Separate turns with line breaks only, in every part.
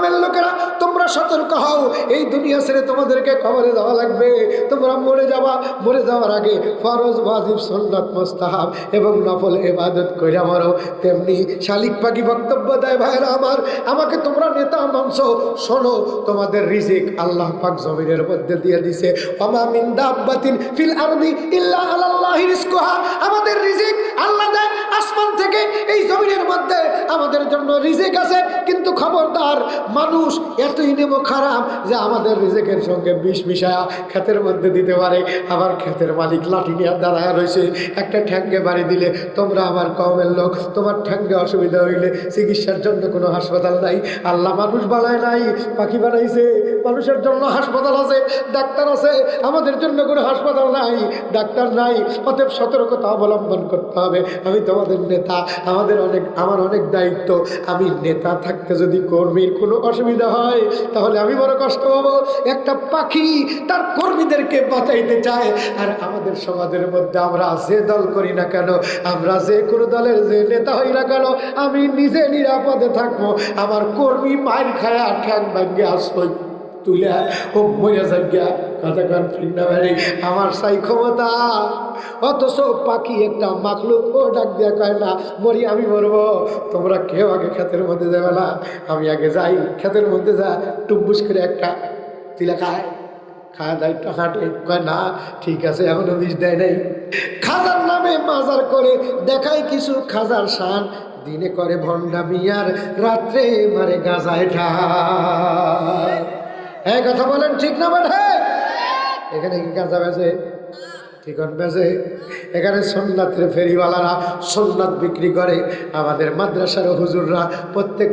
কওমের লোকেরা তোমরা সতর্ক হও, এই দুনিয়া ছেড়ে তোমাদেরকে কবরে যাওয়া লাগবে, তোমরা মরে যাবা। মরে যাওয়ার আগে ফরজ ওয়াজিব সুন্নাত মুস্তাহাব এবং নফল ইবাদত কইরা মরো। তেমনি শালিক পাখি বক্তব্য দেয়, ভাইরা আমার, আমাকে তোমরা নেতা মানছো, শোনো, তোমাদের রিজিক আল্লাহ পাক জমিনের মধ্যে দিয়ে দিছে। ওমা মিন দাব্বাতিন ফিল আরদি ইল্লা আলাল্লাহি রিজকুহা, আমাদের রিজিক আল্লাহ দেয় আসমান থেকে, এই জমিনের মধ্যে আমাদের জন্য রিজিক আছে। কিন্তু খবরদার, মানুষ এতই নেমো খারাপ যে আমাদের রিজিকের সঙ্গে বিষ মিশায়া ক্ষেতের মধ্যে দিতে পারে। আবার ক্ষেতের মালিক লাঠি নিয়ে দাঁড়ায় রয়েছে, একটা ঠ্যাঙ্গে বাড়ি দিলে, তোমরা আমার কওমের লোক, তোমার ঠ্যাঙ্গে অসুবিধা হইলে চিকিৎসার জন্য কোনো হাসপাতাল নাই। আল্লাহ মানুষ বানায় নাই, পাখি বানাইছে। মানুষের জন্য হাসপাতাল আছে, ডাক্তার আছে, আমাদের জন্য কোনো হাসপাতাল নাই, ডাক্তার নাই। অতএব সতর্কতা অবলম্বন করতে হবে। আমি তোমাদের নেতা, আমার অনেক দায়িত্ব। আমি নেতা থাকতে যদি কর্মীর কোনো অসুবিধা হয় তাহলে আমি বড় কষ্ট পাবো। একটা পাখি তার কর্মীদেরকে বাঁচাইতে চায়। আর আমাদের সমাজের মধ্যে আমরা যে দল করি না কেন, আমরা যে কোনো দলের যে নেতা হই না কেন, আমি নিজে নিরাপদে থাকবো। আমার কর্মী মাইর খায়া ঠ্যাং ভাঙ্গে আসই তুলে ও মরে যাইয়া কথা কান ঠিক না ভাই, আমার সাই ক্ষমতা। অথচ পাখি একটা মাখলুক, ও ডাক দিয়া কয় না মরি আমি মরবো, তোমরা কেউ আগে ক্ষেতের মধ্যে যাবে না, আমি আগে যাই। ক্ষেতের মধ্যে যা টুব্বুস করে একটা তিলা খায় দেয়, হাঁটে, কয় না ঠিক আছে, এখনো বিষ দেয় নাই। খাজার নামে মাজার করে দেখায় কিছু খাজার শান, দিনে করে ভণ্ডামি আর রাত্রে মারে গাজায় ঠায়। হ্যাঁ কথা বলেন ঠিক না বাড়ে? এখানে কি গাঁজা বেচে? ঠিকন বেচে। এখানে সুন্নাতের ফেরিওয়ালারা সুন্নাত বিক্রি করে। আমাদের মাদ্রাসার হুজুররা প্রত্যেক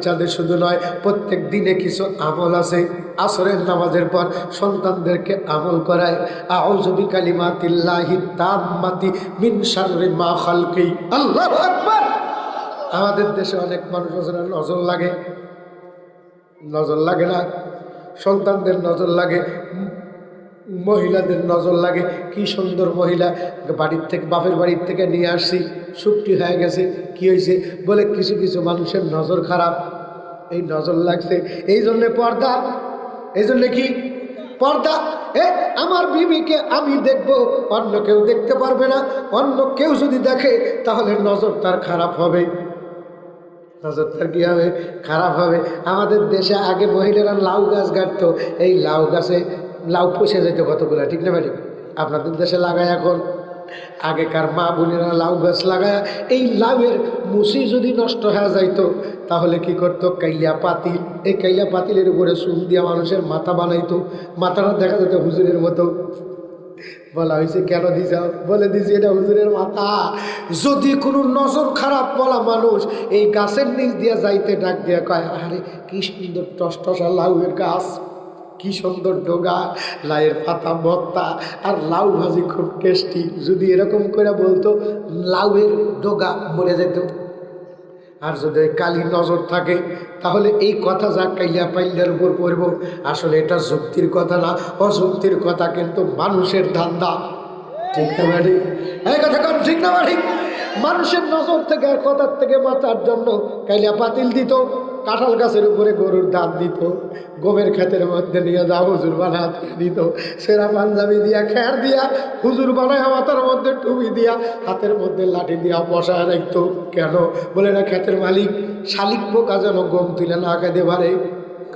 চাঁদে শুধু নয়, প্রত্যেক দিনে কিছু আমল আছে। আসরের নামাজের পর সন্তানদেরকে আমল করায়, আউযু বিকালিমাতিল্লাহি তাম্মাতি মিন শাররি মা খালকি। আল্লাহু আকবার। আমাদের দেশে অনেক মানুষ আছে না, নজর লাগে না, সন্তানদের নজর লাগে, মহিলাদের নজর লাগে। কি সুন্দর মহিলা, বাড়ির থেকে বাপের বাড়ির থেকে নিয়ে আসছি, ছুটি হয়ে গেছে, কি হয়েছে বলে কিছু কিছু মানুষের নজর খারাপ, এই নজর লাগছে, এই জন্যে পর্দা। এই জন্যে কি পর্দা? আমার বিবিকে আমি দেখব, অন্য কেউ দেখতে পারবে না। অন্য কেউ যদি দেখে তাহলে নজর তার খারাপ হবে, নজর তার কি হবে? খারাপ হবে। আমাদের দেশে আগে মহিলারা লাউ গাছ গাড়তো, এই লাউ গাছে লাউ পচে যেত কতগুলো, ঠিক না ভাই? আপনাদের দেশে লাগায় এখন। আগেকার মা বোনেরা লাউ গাছ লাগায়, এই লাউয়ের মুসি যদি নষ্ট হয়ে যাইতো তাহলে কি করতো? কাইলা পাতিল, এই কাইলা পাতিলের উপরে চুন দিয়া মানুষের মাথা বানাইতো। মাথাটা দেখা যেত হুজুরের মতো। বলা হয়েছে কেন দিছাও? বলে দিছি এটা হুজুরের মাথা। যদি কোনো নজর খারাপ বলা মানুষ এই গাছের নিচ দিয়া যাইতে ডাক দিয়া কয়, আরে কি সুন্দর টসটসা লাউয়ের গাছ, কি সুন্দর ডোগা, লাউয়ের পাতা ভর্তা, আর লাউ ভাজি খুব টেস্টি। যদি এরকম করে বলতো লাউয়ের ডোগা মরে যেত। আর যদি কালি নজর থাকে তাহলে এই কথা যা কাইলা পাইলার উপর পড়ব। আসলে এটা যুক্তির কথা না, অযুক্তির কথা, কিন্তু মানুষের ধান্দা, ঠিক না বাড়ি? এই কথা কম ঠিক না বাড়ি? মানুষের নজর থেকে আর কথার থেকে বাঁচার জন্য কাইলা পাতিল দিত, কাঁঠাল গাছের উপরে গরুর দাঁত দিত, গমের ক্ষেতের মধ্যে নিয়ে যা হুজুর বানাতে দিত, সেরা পাঞ্জাবি দিয়া খেয়ার দিয়া হুজুর বানায়, মাথার মধ্যে টুপি দিয়া, হাতের মধ্যে লাঠি দিয়া বসায় রাখতো। কেন? বলে না ক্ষেতের মালিক শালিক পোকা যেন গম তুলে না খাইতে পারে।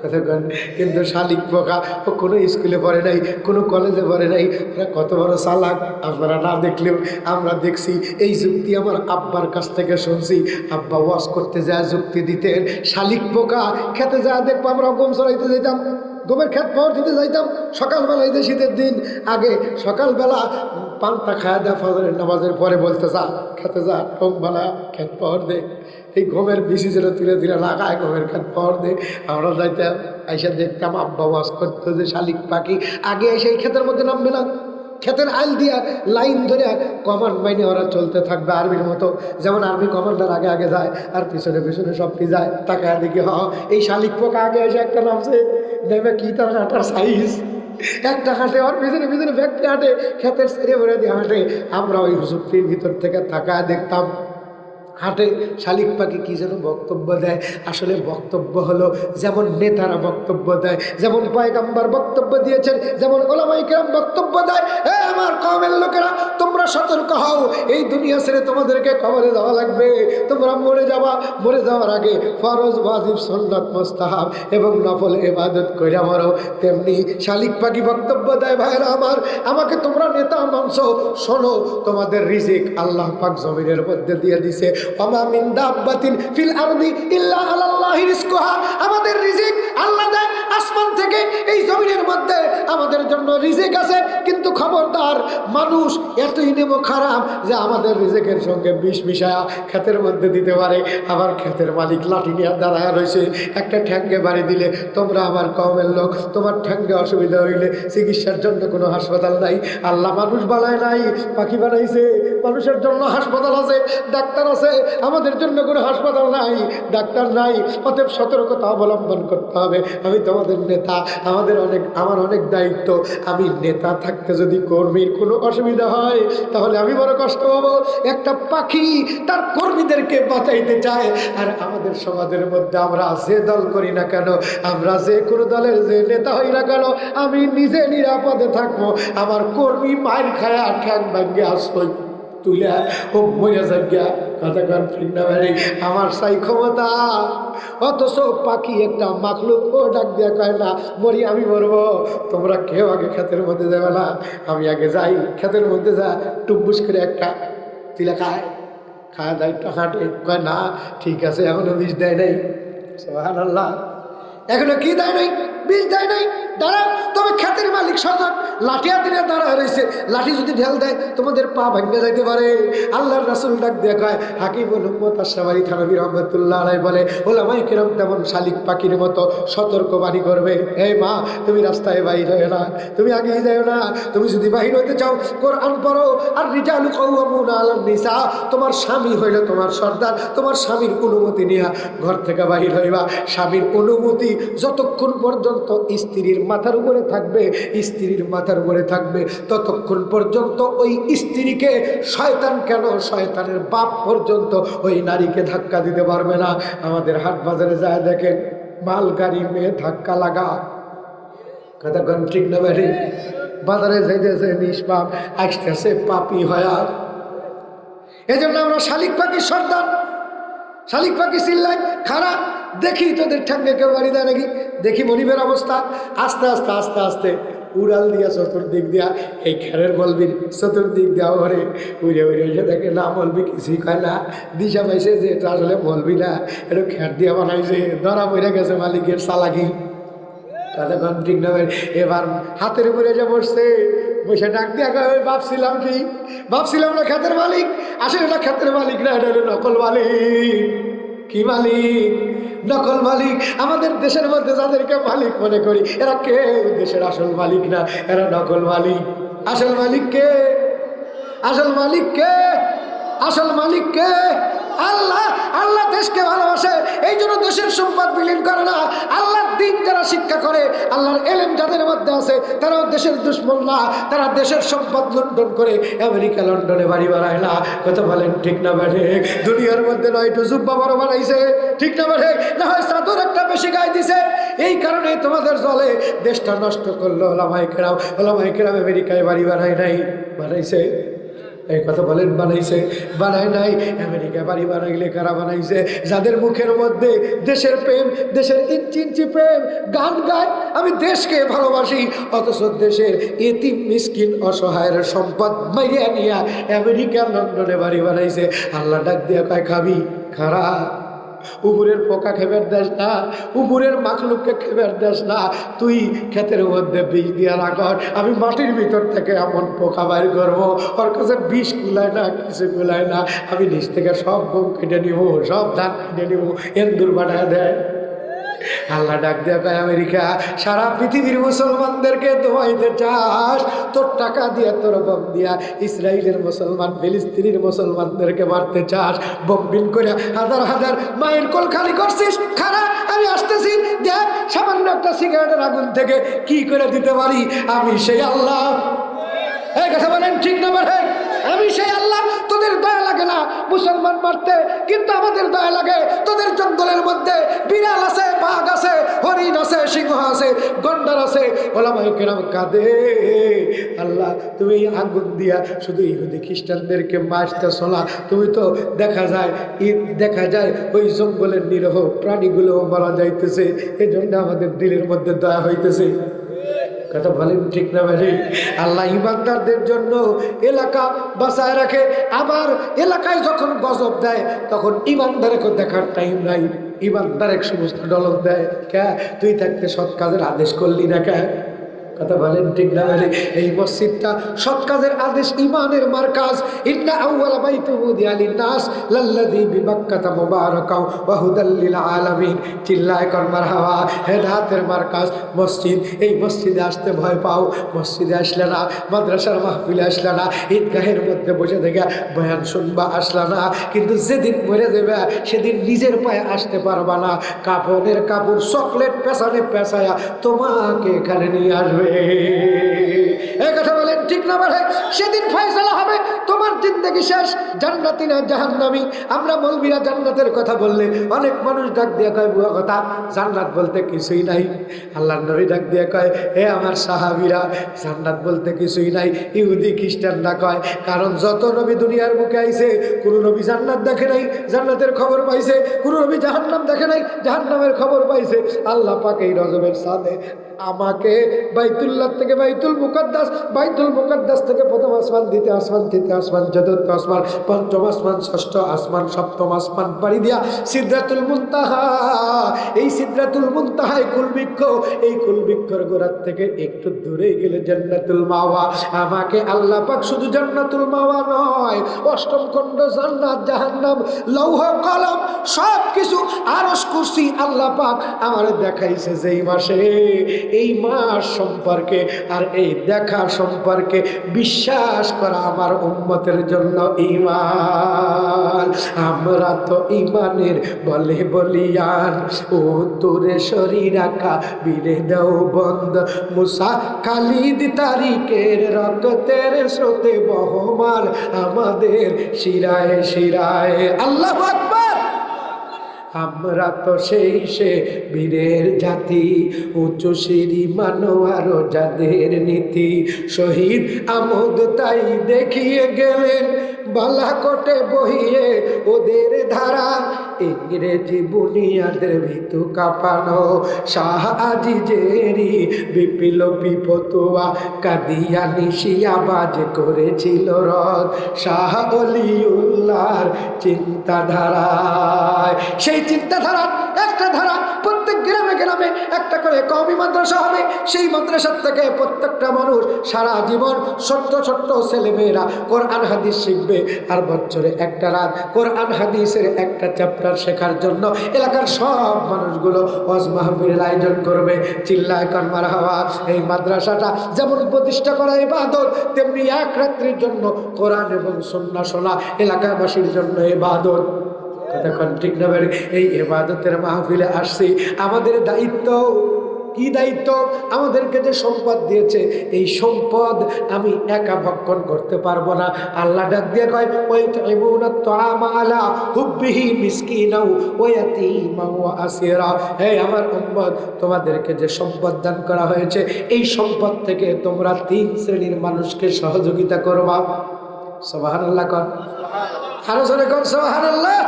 কতক্ষণ কিন্তু শালিক পোকা ও কোনো স্কুলে পড়ে নাই, কোনো কলেজে পড়ে নাই, ওরা কত বড় চালাক আপনারা না দেখলেও আমরা দেখছি। এই যুক্তি আমার আব্বার কাছ থেকে শুনছি। আব্বা ওয়াজ করতে যায় যুক্তি দিতেন, শালিক পোকা খেতে যায় দেখবো, আমরা গম চড়াইতে যেতাম, গমের ক্ষেত পাওয়ার দিতে যাইতাম সকালবেলা, এই যে শীতের দিন আগে সকালবেলা পান্তা খাওয়া দেয়, ফজরের নামাজের পরে বলতে যা খেতে যা, টংবেলা ক্ষেত পাওয়ার দে, এই গমের বিশি যেন তুলে তুলে লাগায়, গমের ক্ষেত পাওয়ার দে। আমরা যাইতাম, এসে দেখতাম আব্বা ওয়াজ করতো যে শালিক পাখি আগে এসে এই ক্ষেতের মধ্যে নামবে না, ক্ষেতের আইল দিয়া লাইন ধরে কমান্ড মাইনে ওরা চলতে থাকবে আর্মির মতো। যেমন আর্মি কমান্ডার আগে আগে যায় আর পিছনে পিছনে সবটি যায়, তাকায় দেখি এই শালিক পোকা আগে এসে একটা নামছে, নেমে কি তার হাঁটার সাইজ, একটা হাঁটে ওর পিছনে পিছনে ব্যক্তি হাঁটে, ক্ষেতের ছেড়ে ভরে দিয়ে হাঁটে। আমরা ওই যুক্তির ভিতর থেকে তাকায় দেখতাম। হাঁটে। শালিক পাখি কি যেন বক্তব্য দেয়, আসলে বক্তব্য হলো যেমন নেতারা বক্তব্য দেয়, যেমন পয়গম্বর বক্তব্য দিয়েছেন, যেমন ওলামায়ে কেরাম বক্তব্য দেয়। আমার কওমের লোকেরা, তোমরা সতর্ক হও, এই দুনিয়া ছেড়ে তোমাদেরকে কবরে যাওয়া লাগবে, তোমরা মরে যাওয়া, মরে যাওয়ার আগে ফরজ ওয়াজিব সুন্নাত মুস্তাহাব এবং নফল ইবাদত কইরা মরো। তেমনি শালিক পাখি বক্তব্য দেয়, ভাইরা আমার, আমাকে তোমরা নেতা মানছো, শোনো, তোমাদের রিজিক আল্লাহ পাক জমিনের মধ্যে দিয়ে দিছে। ওমা মিন দাব্বাতিন ফিল আরদি ইল্লা আলাল্লাহি রিজকুহা, আমাদের রিজিক আল্লাহ দেয় আসমান থেকে, এই জমিনের মধ্যে আমাদের জন্য রিজিক আছে। কিন্তু খবরদার, মানুষ এতই নেমো খারাপ যে আমাদের রিজিকের সঙ্গে বিষ মিশায়া ক্ষেতের মধ্যে দিতে পারে। আবার ক্ষেতের মালিক লাঠি নিয়ে দাঁড়ায় রয়েছে, একটা ঠ্যাঙ্গে বাড়ি দিলে, তোমরা আমার কওমের লোক, তোমার ঠ্যাঙ্গে অসুবিধা হইলে চিকিৎসার জন্য কোনো হাসপাতাল নাই। আল্লাহ মানুষ বানায় নাই, পাখি বানাইছে। মানুষের জন্য হাসপাতাল আছে, ডাক্তার আছে, আমাদের জন্য কোনো হাসপাতাল নাই, ডাক্তার নাই। অতএব সতর্কতা অবলম্বন করতে হবে। আমি তোমাদের নেতা, আমার অনেক দায়িত্ব। আমি নেতা থাকতে যদি কর্মীর কোনো অসুবিধা হয় তাহলে আমি বড় কষ্ট পাবো। একটা পাখি তার কর্মীদেরকে বাঁচাইতে চায়। আর আমাদের সমাজের মধ্যে আমরা যে দল করি না কেন, আমরা যে কোনো দলের যে নেতা হই না কেন, আমি নিজে নিরাপদে থাকবো। আমার কর্মী মায়ের খায়া ঠ্যাং ভাঙ্গে আসই তুলে ও মরে যাইয়া, কথা কান ঠিক না ভাই? আমার সাই ক্ষমতা। অথচ পাখি একটা মাখলুক, ও ডাক দিয়া কয় না, মরি আমি মরবো, তোমরা কেউ আগে ক্ষেতের মধ্যে যাবে না, আমি আগে যাই। ক্ষেতের মধ্যে যা টুব্বুস করে একটা তিলা খায়, খায় দেয়, হাঁটে, কয় না ঠিক আছে, এখনো বিষ দেয় নাই। সুবহানাল্লাহ, এখনো কি দেয় নাই? বিষ দেয় নাই। দাঁড়া, তবে ক্ষেতের মালিক সজাগ, লাঠি হাতে নিয়ে দাঁড়া রয়েছে। লাঠি যদি ঢেল দেয় তোমাদের পা ভাঙে যাইতে পারে। আল্লাহর রাসূল ডাক দিয়ে কয়, হাকিমুল উম্মত আশরাফ আলী থানভী রাহমাতুল্লাহ আলাইহি বলে, ওলামায়ে কেরাম তেমন শালিক পাখির মতো সতর্কবাণী করবে। এই মা, তুমি রাস্তায় বাইর হয়ে না, তুমি আগেই যাও না। তুমি যদি বাহির হতে চাও, কোরআন পড়ো। আর রিজালু কাওয়ামুনা আলান নিসা, তোমার স্বামী হইল তোমার সর্দার, তোমার স্বামীর অনুমতি নিয়ে ঘর থেকে বাহির হইবা। স্বামীর অনুমতি যতক্ষণ পর্যন্ত স্ত্রীর মাথার উপরে থাকবে, স্ত্রীর মাথার উপরে থাকবে, ততক্ষণ পর্যন্ত ওই স্ত্রীকে শয়তান, কেন শয়তানের বাপ পর্যন্ত ওই নারীকে ধাক্কা দিতে পারবে না। আমাদের হাট বাজারে যায় দেখেন, মাল গাড়ি মেয়ে ধাক্কা লাগা, কতক্ষণ ঠিক না বেরি? বাজারে যাইতেছে নিষ্পাপ, আসতেছে পাপি হয়া। এই জন্য আমরা শালিক পাখির সর্দার, শালিক পাখি চিল্লাই খারাপ, দেখি তোদের ঠ্যাঙ্গে কেউ বাড়ি দেয় নাকি, দেখি মনিবের অবস্থা। আস্তে আস্তে আস্তে আস্তে উড়াল দিয়া চতুর্দিক দিয়া, এই খেরের মলবির চতুর্দিক দিয়া ওরে উড়ে উড়ে এসে দেখে না, মলবি কিছুই খায় না। দিশা পাইছে যে এটা আসলে মলবি না, একটু খের দিয়া বানাইছে। ধরা পড়ে গেছে মালিকের চালাকি, কতক্ষণ ঠিক না? এবার হাতের উপরে যে বসছে, বসে ডাক দিয়া কয়, ভাবছিলাম কি, ভাবছিলাম না ক্ষেতের মালিক, আসলে এটা ক্ষেতের মালিক না, এটা হলো নকল মালিক। কি মালিক? নকল মালিক। আমাদের দেশের মধ্যে যাদেরকে মালিক মনে করি, এরা কেউ দেশের আসল মালিক না, এরা নকল মালিক। আসল মালিক কে? আসল মালিক কে? আসল মালিক কে? আল্লাহ। আল্লাহ দেশকে ভালোবাসে, এই জন্য দেশের সম্পদ বিলীন করে না। আল্লাহর দিন যারা শিক্ষা করে, আল্লাহর এলেম যাদের মধ্যে আছে, তারাও দেশের দুশ্মন না। তারা দেশের সম্পদ লুণ্ঠন করে আমেরিকা লন্ডনে বাড়ি বানায় না। কথা বলেন ঠিক না বেঠে? দুনিয়ার মধ্যে নয় একটু জুব্বা বড় বানাইছে, ঠিক না বেঠে? না হয় চাদর একটা বেশি গায়ে দিছে, এই কারণে তোমাদের জলে দেশটা নষ্ট করলো ওলামায়ে কেরাম। ওলামায়ে কেরাম আমেরিকায় বাড়ি বানায় নাই, বানাইছে? এই কথা বলেন, বানাইছে? বানায় নাই। আমেরিকা বাড়ি বানাইলে কারা বানাইছে? যাদের মুখের মধ্যে দেশের প্রেম, দেশের ইঞ্চি ইঞ্চি প্রেম গান গায়, আমি দেশকে ভালোবাসি, অথচ দেশের এতিম মিসকিন অসহায়ের সম্পদ মাইরিয়া নিয়া আমেরিকা লন্ডনে বাড়ি বানাইছে। আল্লাহ ডাক দিয়া কয়, খাবি খারা, উপরের পোকা খেবার দেশ না, উপরের মাখলুককে খেবার দেশ না। তুই ক্ষেতের মধ্যে বীজ দিয়া রাখ, আমি মাটির ভিতর থেকে এমন পোকা বাইর করবো, ওর কাছে বিষ কুলায় না, কিছু কুলায় না। আমি নিচ থেকে সব গম কেটে নিব, সব ধান কেটে নিব, এন্দুর বানায় দেয়। আল্লাহ ডাক দেয়া কয়, আমেরিকা, সারা পৃথিবীর মুসলমানদেরকে দোয়াইতে চাস, তোর টাকা দিয়া, তোর বম দিয়া ইসরায়েলের মুসলমান, ফিলিস্তিনের মুসলমানদেরকে মারতে চাস, বমবিন করে হাজার হাজার মায়ের কোল খালি করছিস। খারা, আমি আসতেছি, দেখ সামান্য একটা সিগারেটের আগুন থেকে কি করে দিতে পারি। আমি সেই আল্লাহ। এই কথা বলেন ঠিক না? আমি সেই আল্লাহ। তোদের দয়া লাগে না মুসলমান মারতে, কিন্তু আমাদের দয়া লাগে। তোদের জঙ্গলের মধ্যে বিড়াল আছে, বাঘ আছে, হরিণ আছে, সিংহ আছে, গন্ডার আছে। ওলামায়ে কেরাম কাঁদে, আল্লাহ তুমি আগুন দিয়া শুধু ইহুদি খ্রিস্টানদেরকে মারতেছ না, তুমি তো দেখা যায় ওই জঙ্গলের নিরহ প্রাণীগুলো মারা যাইতেছে, এই জন্য আমাদের দিলের মধ্যে দয়া হইতেছে। কথা বলেন ঠিক না ভাই? আল্লাহ ইমানদারদের জন্য এলাকা বাঁচায় রাখে, আবার এলাকায় যখন গজব দেয় তখন ইমানদারকে দেখার টাইম নাই। ইমানদার এক সমস্ত ডলক দেয়, কে তুই থাকতে সৎ কাজের আদেশ করলি না কে? কথা বলেন ঠিক না ভাই? এই মসজিদটা সৎ কাজের আদেশ ইমানের মারকাজ। ইন্না আউওয়ালা বাইতিন উযিয়া লিন-নাস লাল্লাযী বিবাক্কাতা মুবারাকাও ওয়া হুদাল লিল আলামিন। চিল্লায় কর মারহাবা। হেদায়েতের মারকাজ মসজিদ। এই মসজিদে আসতে ভয় পাও, মসজিদে আসলে না, মাদ্রাসার মাহফিলে আসলে না, ঈদগাহের মধ্যে বসে থেকে বয়ান শুনবা আসলে না, কিন্তু যেদিন মরে যাবে সেদিন নিজের পায়ে আসতে পারবা না। কাপড়ের কাপড় চকলেট পেছানে পেছায়া তোমাকে এখানে নিয়ে আসবে। এই কথা বলেন ঠিক না ভাই? সেদিন ফয়সালা হবে, তোমার জিন্দেগি শেষ, জান্নাতি না জাহান্নামী। আমরা মৌলবীরা জান্নাতের কথা বললে অনেক মানুষ ডাক দিয়ে কয় বুয়া কথা, জান্নাত বলতে কিছুই নাই। আল্লাহর নবী ডাক দিয়ে কয়, হে আমার সাহাবীরা, জান্নাত বলতে কিছুই নাই। ইহুদি খ্রিস্টানরা কয়, কারণ যত নবী দুনিয়ার বুকে আইছে কোন নবী জান্নাত দেখে নাই, জান্নাতের খবর পাইছে। কোন নবী জাহান্নাম দেখে নাই, জাহান্নামের খবর পাইছে। আল্লাহ পাক এই রজবের সাথে আমাকে বাইতুল্লাহ থেকে বাইতুল মুকাদ্দাস থেকে প্রথম আসমান, দ্বিতীয় আসমান, তৃতীয় আসমান, চতুর্থ আসমান, পঞ্চম আসমান, ষষ্ঠ আসমান, সপ্তম আসমান পাড়ি দিয়া সিদরাতুল মুনতাহা, এই সিদরাতুল মুনতাহায় কুলবৃক্ষ, এই কুলবৃক্ষর গোড়ার থেকে একটু দূরে গেলে জান্নাতুল মাওয়া। আমাকে আল্লাহ পাক শুধু জান্নাতুল মাওয়া নয়, অষ্টম খণ্ড জান্নাত, জাহান্নাম, লৌহ কলম সব কিছু, আরশ কুরসি আল্লাহ পাক আমারে দেখাইছে যেই মাসে। এই মাস সম্পর্কে আর এই দেখা সম্পর্কে বিশ্বাস করা আমার উম্মতের জন্য ঈমান। আমরা তো ঈমানের বলে বলিয়ান, ও তোরে শরীর আকা বীরে দাও বন্ধ, মুসা খালিদ তারিকের রক্তের স্রোতে বহমান আমাদের শিরায় শিরায়। আল্লাহু আকবার। আমরা তো সেই সে বীরের জাতি, উঁচু সিঁড়ি মানোয়ারও যাদের নীতি, শহীদ আমোদ তাই দেখিয়ে গেলেন বালাকোটে বহিয়ে ওদের ধারা, ইংরেজি বুনিয়াদের ভিতু কাঁপানো শাহ আজিজেরি বিপ্লবী ফতুয়া, কাদিয়ানি শিয়াবাজ করেছিল রদ শাহ অলিউল্লাহর চিন্তাধারায়। সেই চিন্তাধারার একটা ধারা, প্রত্যেক গ্রামে গ্রামে একটা করে কওমি মাদ্রাসা হবে। সেই মাদ্রাসার থেকে প্রত্যেকটা মানুষ সারা জীবন ছোট্ট ছোট্ট ছেলেমেয়েরা কোরআন হাদিস শিখবে, আর বছরে একটা রাত কোরআন হাদিসের একটা চ্যাপ্টার শেখার জন্য এলাকার সব মানুষগুলো ওয়াজ মাহফিলের আয়োজন করবে। চিল্লায় কান মারহাবা। এই মাদ্রাসাটা যেমন প্রতিষ্ঠা করা ইবাদত, তেমনি এক রাত্রির জন্য কোরআন এবং সুন্নাহ শোনা এলাকাবাসীর জন্য ইবাদত। কতক্ষণ ঠিক না? এই ইবাদতের মাহফিলে আসছি, আমাদের দায়িত্ব কি? দায়িত্ব আমাদেরকে যে সম্পদ দিয়েছে, এই সম্পদ আমি একা ভক্ষণ করতে পারবো না। আল্লাহ ডাক দিয়ে কয়, ওয়াইতুইমুনাত তুআমা আলা হুব্বিহি মিসকিনাও ওয়া ইয়াতীমান ওয়া আসীরা। হে আমার উম্মত, তোমাদেরকে যে সম্পদ দান করা হয়েছে, এই সম্পদ থেকে তোমরা তিন শ্রেণীর মানুষকে সহযোগিতা করবা। সুবহানাল্লাহ কর, আরো জোরে কর সুবহানাল্লাহ।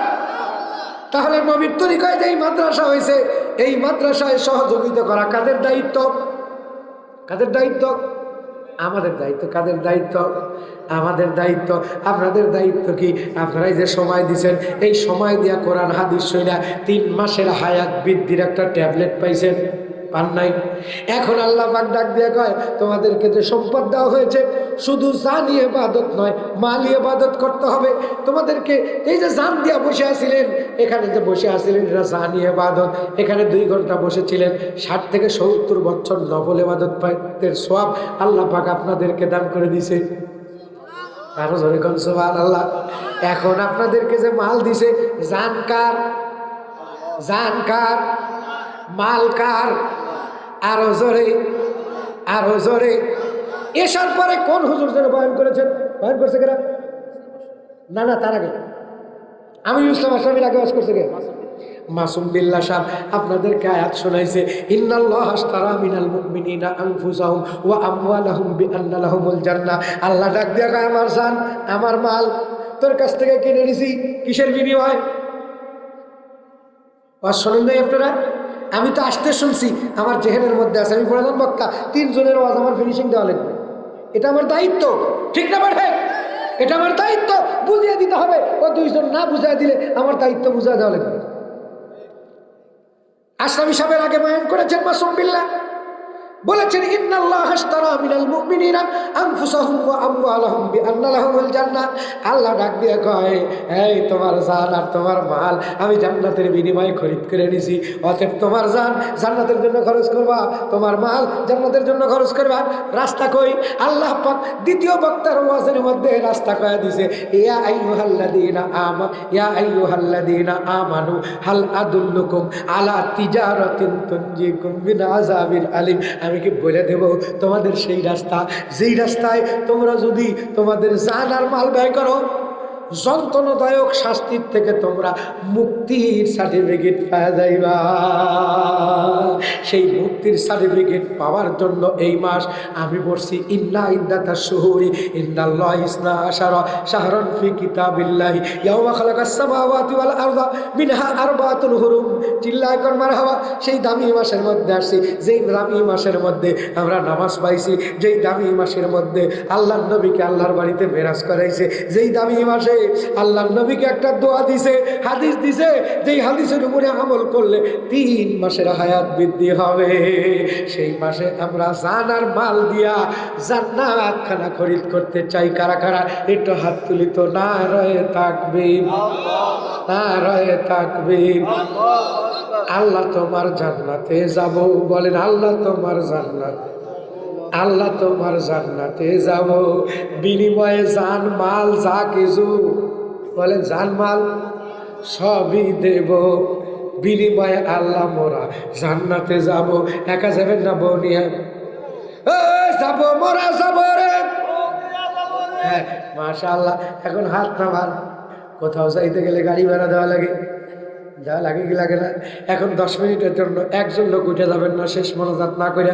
তাহলে নবীর তরিকায় যে এই মাদ্রাসা হয়েছে, এই মাদ্রাসায় সহযোগিতা করা কাদের দায়িত্ব? কাদের দায়িত্ব? আমাদের দায়িত্ব। কাদের দায়িত্ব? আমাদের দায়িত্ব। আপনাদের দায়িত্ব কি? আপনারাই যে সময় দিচ্ছেন, এই সময় দিয়া কোরআন হাদিস শুনা 3 মাসের হায়াত বৃদ্ধির একটা ট্যাবলেট পাইছেন, পান নাই? এখন আল্লাহ পাক ডাক দিয়ে কয়, তোমাদেরকে যে সম্পদ দেওয়া হয়েছে, শুধু জানি ইবাদত নয়, মালি ইবাদত করতে হবে। তোমাদেরকে এই যে জান দিয়া বসে আছিলেন, এখানে যে বসে আছিলেন, এটা জানি ইবাদত। এখানে 2 ঘন্টা বসেছিলেন, 60 থেকে 70 বছর নফল ইবাদত পাইতের সওয়াব আল্লাহ পাক আপনাদেরকে দান করে দিছে। আরো জোরে কোন সুবহানাল্লাহ। এখন আপনাদেরকে যে মাল দিছে, জান কার? জান কার? মাল কার? আরো জোরে, আরো জোরে। এসার পরে কোন হুজুর যেন বয়ান করেছেন? বয়ান করছে কেনা? না না, তার আগে আমি ইসলাম আশরাফির আগে ওয়াজ করছে কে? মাসুম বিল্লাহ সাহেব আপনাদেরকে আয়াত শোনাইছে, ইন্নাল্লাহ আশতারা মিনাল মুমিনিনা আনফুসাহুম ওয়া আমওয়ালাহুম বিআন্না লাহুমুল জান্নাহ। আল্লাহ ডাক দিয়া কয়, আমার জান আমার মাল তোর কাছ থেকে কিনে নিছি, কিসের বিনিময়? ওয়াজ শোনেন নাই আপনারা? আমি তো আসতে শুনছি, আমার জেহেনের মধ্যে আছে, আমি প্রধান বক্তা, 3 জনের ওয়াজ আমার ফিনিশিং দেওয়া লাগবে। এটা আমার দায়িত্ব, ঠিক না বাড়ে? এটা আমার দায়িত্ব, বুঝিয়ে দিতে হবে। ও 2 জন না বুঝিয়ে দিলে আমার দায়িত্ব বুঝিয়ে দেওয়া লাগবে। আশরাফি সাহেবের আগে বয়ান করেছেন মাসুম বিল্লাহ, বলেছেন ইন্নাল্লাহ আশতারা মিনাল মুমিনিনা আনফুসাহুম ওয়া আমওয়ালাহুম বিআন্না লাহুমুল জান্নাহ। আল্লাহ ডাক দিয়ে কয়, এই তোমার জান আর তোমার মাল আমি জান্নাতের বিনিময়ে খরিদ করে নিছি, অতএব তোমার জান জান্নাতের জন্য খরচ করবা, তোমার মাল জান্নাতের জন্য খরচ করবা। রাস্তা কই? আল্লাহ পাক দ্বিতীয় বক্তার ওয়াজের মধ্যে রাস্তা কয়ে দিয়েছে, ইয়া আইয়ুহাল্লাযীনা আমানু হাল আদুল্লুকুম আলা তিজারাতিন তুনজিকুম মিন আযাবিল আলিম। আমি কি বলে দেব তোমাদের সেই রাস্তা, যেই রাস্তায় তোমরা যদি তোমাদের জান আর মাল ব্যয় করো, যন্ত্রণাদায়ক শাস্তির থেকে তোমরা মুক্তির সার্টিফিকেট পাওয়া যাইবা। সেই মুক্তির সার্টিফিকেট পাওয়ার জন্য এই মাস আমি বলছি, ইন্না ইদ্দাতাশ শুহুরি ইনদাল্লাহি ইসনা আশারা শাহরান ফি কিতাবিল্লাহি ইয়াওমা খালাকাস সামাওয়াতি ওয়াল আরদা মিনহা আরবাতুন হুরুম। চিল্লায় কোন মারহাবা। সেই দামি মাসের মধ্যে আসছি, যেই দামি মাসের মধ্যে আমরা নামাজ পাইছি, যেই দামি মাসের মধ্যে আল্লাহর নবীকে আল্লাহর বাড়িতে মেরাজ করাইছে, যেই দামি মাসে আল্লাহর নবীকে একটা দোয়া দিছে, হাদিস দিছে, যেই হাদিসের উপরে আমল করলে 3 মাসের হায়াত বৃদ্ধি হবে। সেই মাসে আমরা জান আর মাল দিয়া জান্নাত খানা খরিদ করতে চাই। কারা কারা একটু হাত তুলি তো? নারায়ে তাকবীর, নারায়ে তাকবীর। আল্লাহ তোমার জান্নাতে যাব, বলেন আল্লাহ তোমার জান্নাত, আল্লাহ তোমার জান্নাতে যাব, বিনিময়ে জান মাল যা কিছু, বলেন জান মাল সবই দেব, বিনিময়ে আল্লাহ মোরা জান্নাতে যাব। একা যাবেন না বউ নিয়ে? যাবো, মোরা যাবো রে। হ্যাঁ মাশাআল্লাহ। এখন হাত নামান। কোথাও যাইতে গেলে গাড়ি ভাড়া দেওয়া লাগে, দেওয়া লাগে কি লাগে না? এখন 10 মিনিটের জন্য একজন লোক উঠে যাবেন না শেষ মনোজাত না করে?